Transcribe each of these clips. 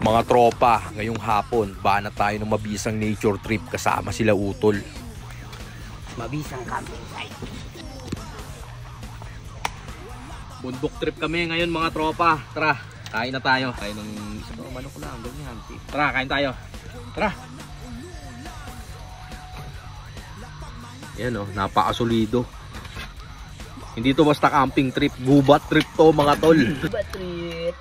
Mga tropa, ngayong hapon, bana tayo ng mabisang nature trip kasama sila Utol. Mabisang camping site. Bundok trip kami ngayon mga tropa. Tara, kain na tayo. Kain ng isa pa manok lang, ganyan. Tara, kain tayo. Tara. Yan oh, napakasolido. Hindi to basta camping trip, gubat trip to mga tol. Gubat trip.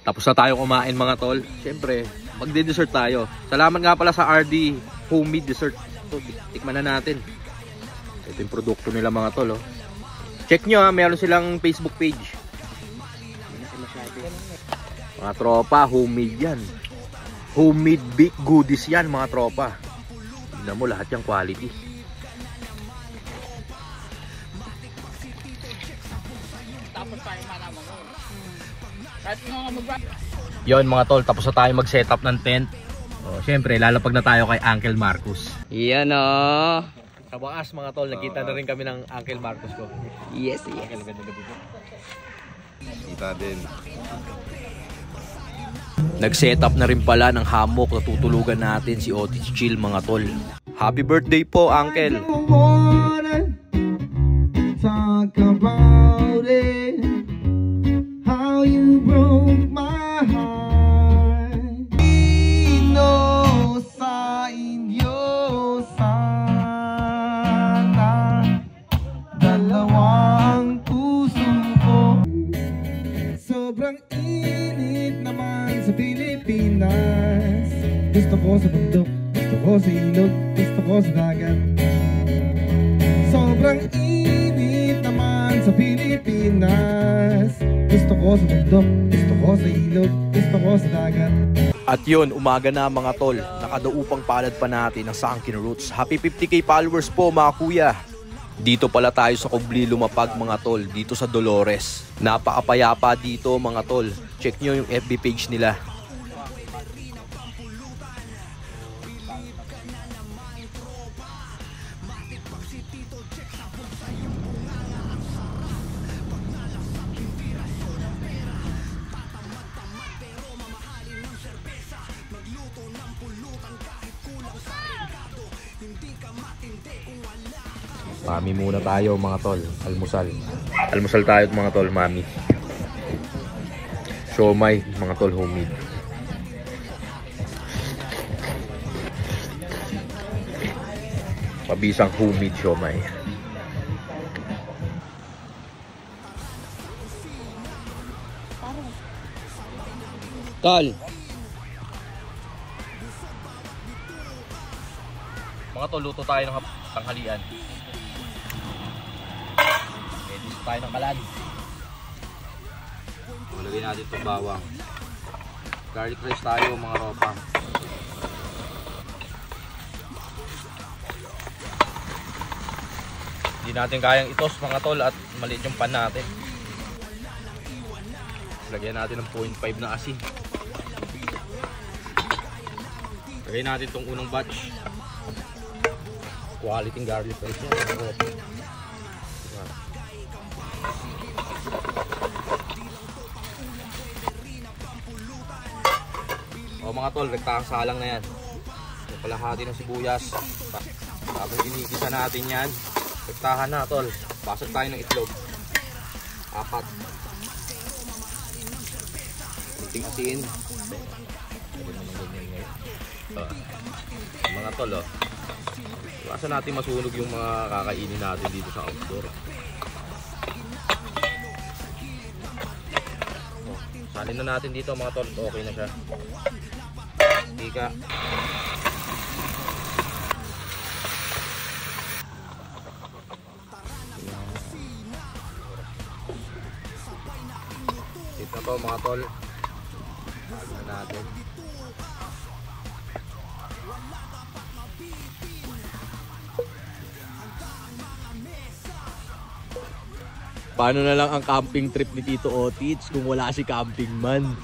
Tapos na tayo kumain mga tol. Siyempre, magde-dessert tayo. Salamat nga pala sa RD Homemade Dessert. So, tikman na natin. Ito yung produkto nila mga tol. Oh. Check nyo ha, meron silang Facebook page. Mga tropa, homemade yan. Homemade baked goodies yan mga tropa. Tignan mo lahat yung quality. Tapos tayo malamang mo. Yon mga tol, tapos na tayo mag-setup ng tent. Oh, syempre, lalapag na tayo kay Uncle Marcus. Yan o. Sa wakas mga tol, nakita na rin kami ng Uncle Marcus ko. Yes, yes. Uncle, ganda gabi po. Kita din. Nag-setup na rin pala ng hammock na tutulugan natin si Otis Chill mga tol. Happy birthday po, Uncle! Talk about it, how you broke my heart. Ino sa inyo sana dalawang puso ko. Sobrang init naman sa Pilipinas. Gusto ko sa bundok, gusto ko sa ilog, gusto ko sa dagat. Sobrang init naman sa Pilipinas. Gusto ko sa bundok, gusto ko sa ilog, gusto ko sa dagat. At yun, umaga na mga tol. Nakadaupang palad pa natin ang Sunken Roots. Happy 50k followers po mga kuya. Dito pala tayo sa Kubli lumapag mga tol. Dito sa Dolores. Napakapayapa dito mga tol. Check nyo yung FB page nila. Mami muna tayo mga tol, almusal. Almusal tayo mga tol, mami. Siomay, mga tol, homemade. Pabisang homemade siomay. Tol. Mga tol, luto tayo ng tanghalian. Tayo ng kalan. Malagay natin itong bawang. Garlic rice tayo mga ropa. Hindi natin kayang itos mga tol at maliit yung pan natin. Lagyan natin ng 0.5 na asin. Lagyan natin itong unang batch. Quality garlic rice yan mga ropa. O mga tol, rektakang salang na yan. Yung kalahati ng sibuyas. Tapos ginigisa natin yan. Rektahan na tol. Pasok tayo ng itlog. 4. Kunting asin. Mga tol oh. Iwasan natin masunog yung mga kakainin natin dito sa outdoor. Salin na natin dito mga tol. Okay na siya. Ika. Ito na to mga tol. Salin na natin. Paano na lang ang camping trip ni Tito Otits kung wala si camping man?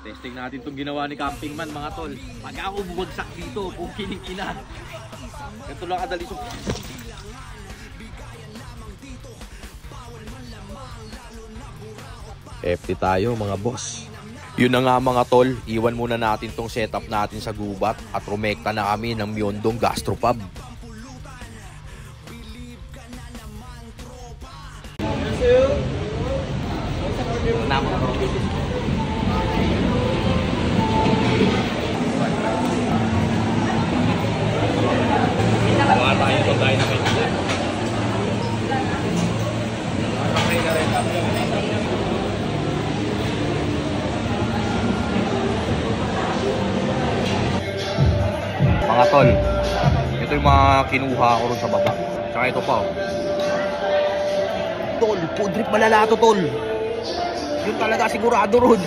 Testing natin itong ginawa ni camping man mga tol. Pag ako bumagsak dito, kung kining-ina. Ganito lang kadali. FT tayo mga boss. Yun na nga mga tol, iwan muna natin tong setup natin sa gubat at rumekta na kami ng Myeongdong Gastropub. Mga tol, ito yung mga kinuha ko ron sa baba. Tsaka ito pa oh. Tol, food trip malala to tol. Yun talaga sigurado ron.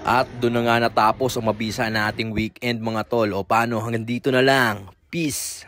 At doon na nga natapos ang mabisa nating weekend mga tol. O paano, hanggang dito na lang. Peace!